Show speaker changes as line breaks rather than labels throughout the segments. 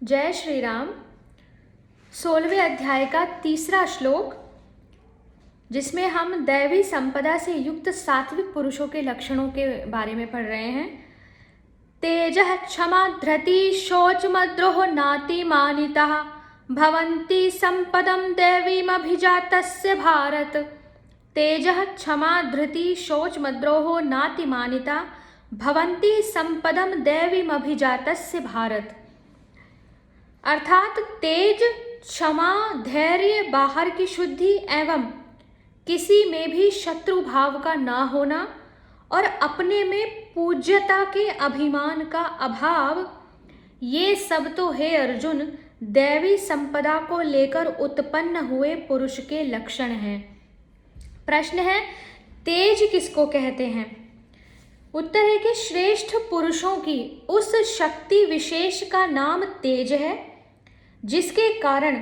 जय श्री राम। 16वें अध्याय का तीसरा श्लोक, जिसमें हम दैवी संपदा से युक्त सात्विक पुरुषों के लक्षणों के बारे में पढ़ रहे हैं। तेजः क्षमा धृति शौचमद्रोह नातिमानितः भवन्ति संपदं दैवीमभिजातस्य भारत। तेजः क्षमा धृति शौचमद्रोह नातिमानिता भवन्ति संपदं दैवीमभिजातस्य भारत। अर्थात तेज, क्षमा, धैर्य, बाहर की शुद्धि एवं किसी में भी शत्रु भाव का ना होना और अपने में पूज्यता के अभिमान का अभाव, ये सब तो हे अर्जुन दैवी संपदा को लेकर उत्पन्न हुए पुरुष के लक्षण हैं। प्रश्न है, तेज किसको कहते हैं? उत्तर है कि श्रेष्ठ पुरुषों की उस शक्ति विशेष का नाम तेज है, जिसके कारण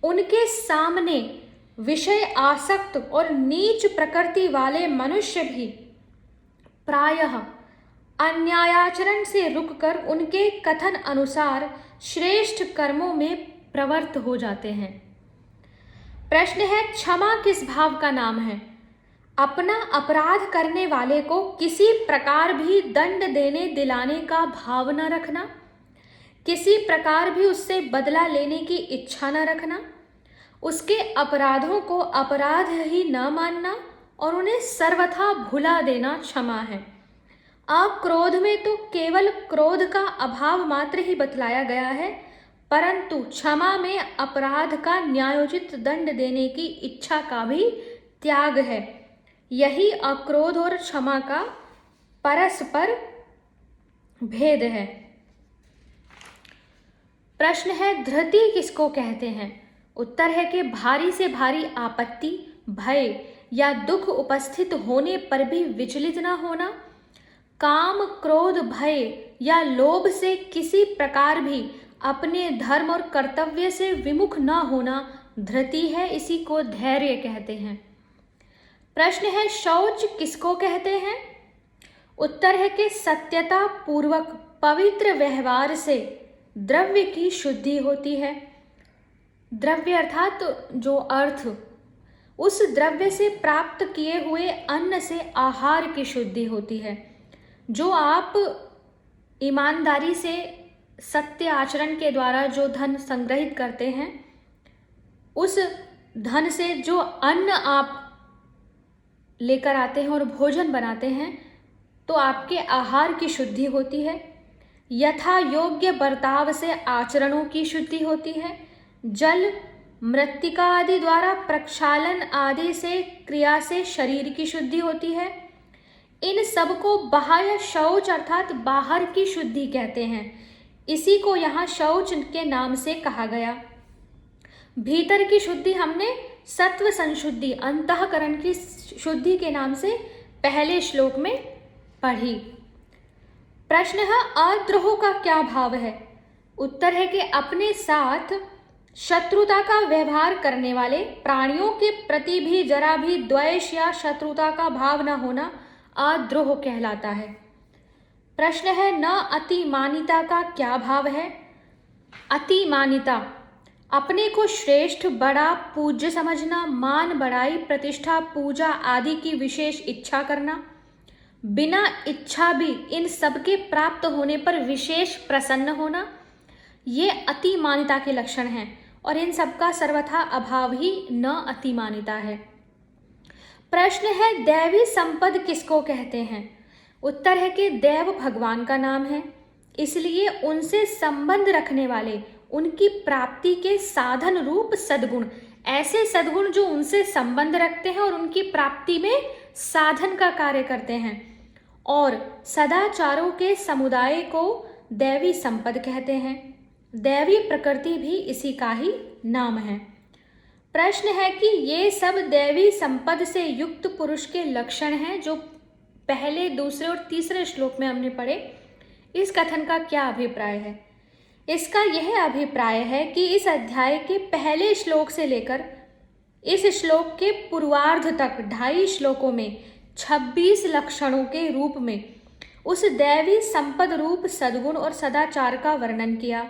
उनके सामने विषय आसक्त और नीच प्रकृति वाले मनुष्य भी प्रायः अन्यायाचरण से रुककर उनके कथन अनुसार श्रेष्ठ कर्मों में प्रवृत्त हो जाते हैं। प्रश्न है, क्षमा किस भाव का नाम है? अपना अपराध करने वाले को किसी प्रकार भी दंड देने दिलाने का भाव न रखना, किसी प्रकार भी उससे बदला लेने की इच्छा न रखना, उसके अपराधों को अपराध ही न मानना और उन्हें सर्वथा भुला देना क्षमा है। अक्रोध में तो केवल क्रोध का अभाव मात्र ही बतलाया गया है, परंतु क्षमा में अपराध का न्यायोचित दंड देने की इच्छा का भी त्याग है। यही अक्रोध और क्षमा का परस्पर भेद है। प्रश्न है, धृति किसको कहते हैं? उत्तर है कि भारी से भारी आपत्ति, भय या दुख उपस्थित होने पर भी विचलित न होना, काम, क्रोध, भय या लोभ से किसी प्रकार भी अपने धर्म और कर्तव्य से विमुख न होना धृति है। इसी को धैर्य कहते हैं। प्रश्न है, शौच किसको कहते हैं? उत्तर है कि सत्यता पूर्वक पवित्र व्यवहार से द्रव्य की शुद्धि होती है। द्रव्य अर्थात जो अर्थ, उस द्रव्य से प्राप्त किए हुए अन्न से आहार की शुद्धि होती है। जो आप ईमानदारी से सत्य आचरण के द्वारा जो धन संग्रहित करते हैं, उस धन से जो अन्न आप लेकर आते हैं और भोजन बनाते हैं, तो आपके आहार की शुद्धि होती है। यथा योग्य बर्ताव से आचरणों की शुद्धि होती है। जल, मृत्तिका आदि द्वारा प्रक्षालन आदि से क्रिया से शरीर की शुद्धि होती है। इन सब को बाह्य शौच अर्थात बाहर की शुद्धि कहते हैं। इसी को यहाँ शौच के नाम से कहा गया। भीतर की शुद्धि हमने सत्व संशुद्धि, अंतःकरण की शुद्धि के नाम से पहले श्लोक में पढ़ी। प्रश्न है, अद्रोह का क्या भाव है? उत्तर है कि अपने साथ शत्रुता का व्यवहार करने वाले प्राणियों के प्रति भी जरा भी द्वेष या शत्रुता का भाव न होना अद्रोह कहलाता है। प्रश्न है, न अतिमानिता का क्या भाव है? अतिमानिता अपने को श्रेष्ठ, बड़ा, पूज्य समझना, मान, बड़ाई, प्रतिष्ठा, पूजा आदि की विशेष इच्छा करना, बिना इच्छा भी इन सब के प्राप्त होने पर विशेष प्रसन्न होना, ये अतिमानिता के लक्षण हैं और इन सब का सर्वथा अभाव ही न अतिमानिता है। प्रश्न है, दैवी संपद किसको कहते हैं? उत्तर है कि देव भगवान का नाम है, इसलिए उनसे संबंध रखने वाले, उनकी प्राप्ति के साधन रूप सद्गुण, ऐसे सद्गुण जो उनसे संबंध रखते हैं और उनकी प्राप्ति में साधन का कार्य करते हैं, और सदाचारों के समुदाय को दैवी संपद कहते हैं। दैवी प्रकृति भी इसी का ही नाम है। प्रश्न है कि ये सब दैवी संपद से युक्त पुरुष के लक्षण हैं जो पहले, दूसरे और तीसरे श्लोक में हमने पढ़े। इस कथन का क्या अभिप्राय है? इसका यह अभिप्राय है कि इस अध्याय के पहले श्लोक से लेकर इस श्लोक के पूर्वार्ध तक 2.5 श्लोकों में 26 लक्षणों के रूप में उस दैवी संपद रूप सद्गुण और सदाचार का वर्णन किया।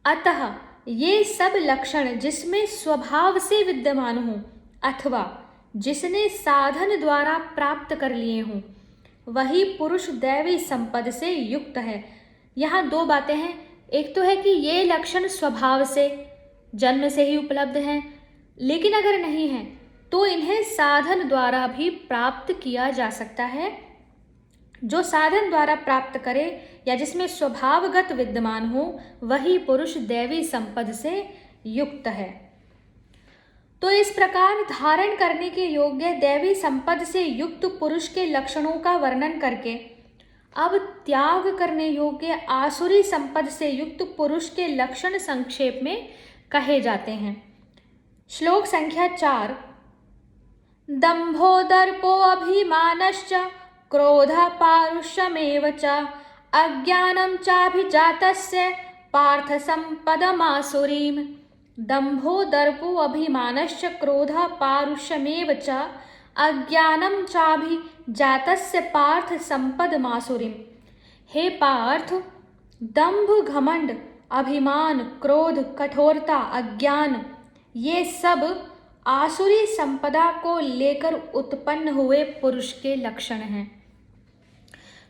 अतः ये सब लक्षण जिसमें स्वभाव से विद्यमान हों अथवा जिसने साधन द्वारा प्राप्त कर लिए हों, वही पुरुष दैवी संपद से युक्त है। यहाँ दो बातें हैं। एक तो है कि ये लक्षण स्वभाव से जन्म से ही उपलब्ध हैं, लेकिन अगर नहीं है तो इन्हें साधन द्वारा भी प्राप्त किया जा सकता है। जो साधन द्वारा प्राप्त करे या जिसमें स्वभावगत विद्यमान हो, वही पुरुष दैवी संपद से युक्त है। तो इस प्रकार धारण करने के योग्य दैवी संपद से युक्त पुरुष के लक्षणों का वर्णन करके अब त्याग करने योग्य आसुरी संपद से युक्त पुरुष के लक्षण संक्षेप में कहे जाते हैं। श्लोक संख्या 4। दंभो दर्पो अभिमानश्च क्रोध पारुष्यमेव च अज्ञानं चाभिजातस्य पार्थ संपदमासुरीम्। दंभो दर्पो अभिमानश्च क्रोध पारुष्यमेव च अज्ञानं चाभिजातस्य पार्थ संपदमासुरीम्। हे पार्थ, दंभ, घमंड, अभिमान, क्रोध, कठोरता, अज्ञान, ये सब आसुरी संपदा को लेकर उत्पन्न हुए पुरुष के लक्षण हैं।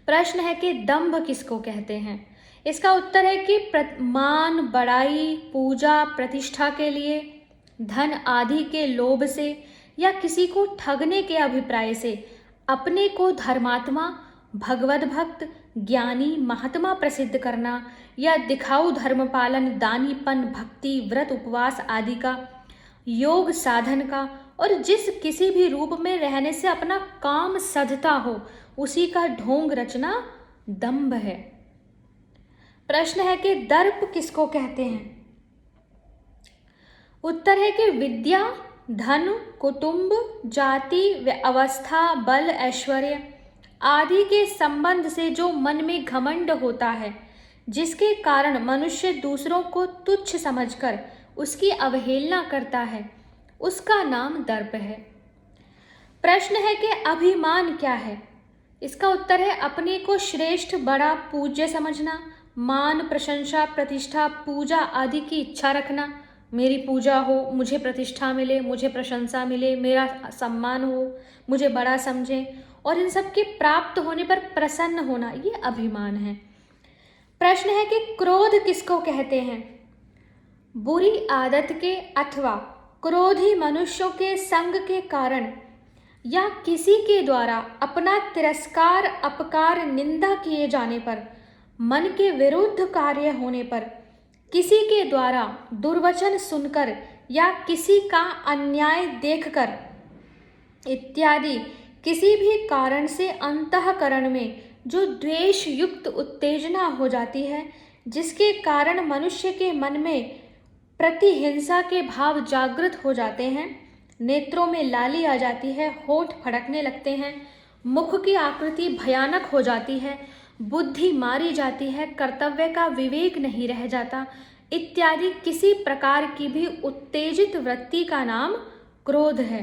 प्रश्न है कि दंभ किसको कहते हैं? इसका उत्तर है कि मान, बड़ाई, पूजा, प्रतिष्ठा के लिए, धन आदि के लोभ से या किसी को ठगने के अभिप्राय से अपने को धर्मात्मा, भगवत भक्त, ज्ञानी, महात्मा प्रसिद्ध करना या दिखाऊ धर्मपालन, दानीपन, भक्ति, व्रत, उपवास आदि का, योग साधन का और जिस किसी भी रूप में रहने से अपना काम सधता हो, उसी का ढोंग रचना दंभ है। प्रश्न है कि दर्प किसको कहते हैं? उत्तर है कि विद्या, धन, कुटुंब, जाति व अवस्था, बल, ऐश्वर्य आदि के संबंध से जो मन में घमंड होता है, जिसके कारण मनुष्य दूसरों को तुच्छ समझकर उसकी अवहेलना करता है, उसका नाम दर्प है। प्रश्न है कि अभिमान क्या है? इसका उत्तर है अपने को श्रेष्ठ, बड़ा, पूज्य समझना, मान, प्रशंसा, प्रतिष्ठा, पूजा आदि की इच्छा रखना। मेरी पूजा हो, मुझे प्रतिष्ठा मिले, मुझे प्रशंसा मिले, मेरा सम्मान हो, मुझे बड़ा समझें और इन सब के प्राप्त होने पर प्रसन्न होना, ये अभिमान है। प्रश्न है कि क्रोध किसको कहते हैं? बुरी आदत के अथवा क्रोधी मनुष्यों के संग के कारण या किसी के द्वारा अपना तिरस्कार, अपकार, निंदा किए जाने पर, मन के विरुद्ध कार्य होने पर, किसी के द्वारा दुर्वचन सुनकर या किसी का अन्याय देखकर इत्यादि किसी भी कारण से अंतःकरण में जो द्वेष युक्त उत्तेजना हो जाती है, जिसके कारण मनुष्य के मन में प्रतिहिंसा के भाव जागृत हो जाते हैं, नेत्रों में लाली आ जाती है, होठ फड़कने लगते हैं, मुख की आकृति भयानक हो जाती है, बुद्धि मारी जाती है, कर्तव्य का विवेक नहीं रह जाता, इत्यादि किसी प्रकार की भी उत्तेजित वृत्ति का नाम क्रोध है।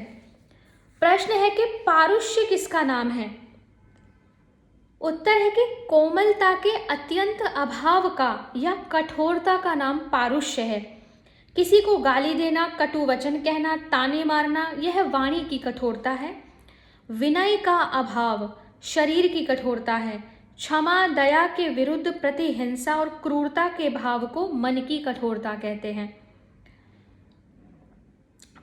प्रश्न है कि पारुष्य किसका नाम है? उत्तर है कि कोमलता के अत्यंत अभाव का या कठोरता का नाम पारुष्य है। किसी को गाली देना, कटु वचन कहना, ताने मारना, यह वाणी की कठोरता है। विनय का अभाव शरीर की कठोरता है। क्षमा, दया के विरुद्ध प्रतिहिंसा और क्रूरता के भाव को मन की कठोरता कहते हैं।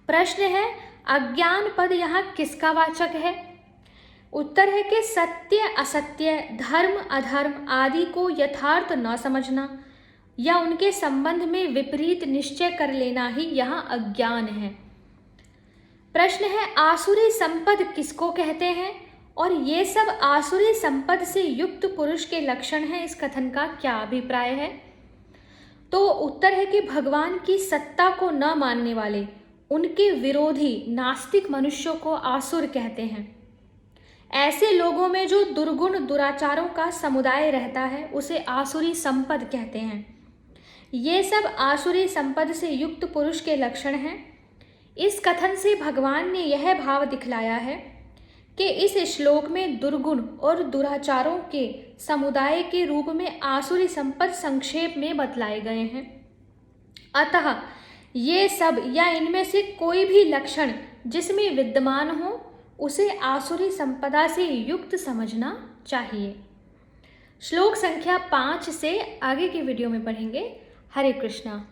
प्रश्न है अज्ञान पद यहाँ किसका वाचक है? उत्तर है कि सत्य, असत्य, धर्म, अधर्म आदि को यथार्थ न समझना या उनके संबंध में विपरीत निश्चय कर लेना ही यहाँ अज्ञान है। प्रश्न है आसुरी संपद किसको कहते हैं और ये सब आसुरी संपद से युक्त पुरुष के लक्षण हैं, इस कथन का क्या अभिप्राय है? तो उत्तर है कि भगवान की सत्ता को न मानने वाले, उनके विरोधी नास्तिक मनुष्यों को आसुर कहते हैं। ऐसे लोगों में जो दुर्गुण दुराचारों का समुदाय रहता है, उसे आसुरी संपद कहते हैं। ये सब आसुरी संपद से युक्त पुरुष के लक्षण हैं। इस कथन से भगवान ने यह भाव दिखलाया है कि इस श्लोक में दुर्गुण और दुराचारों के समुदाय के रूप में आसुरी संपद संक्षेप में बतलाए गए हैं। अतः ये सब या इनमें से कोई भी लक्षण जिसमें विद्यमान हो उसे आसुरी संपदा से युक्त समझना चाहिए। श्लोक संख्या 5 से आगे की वीडियो में पढ़ेंगे। हरे कृष्णा।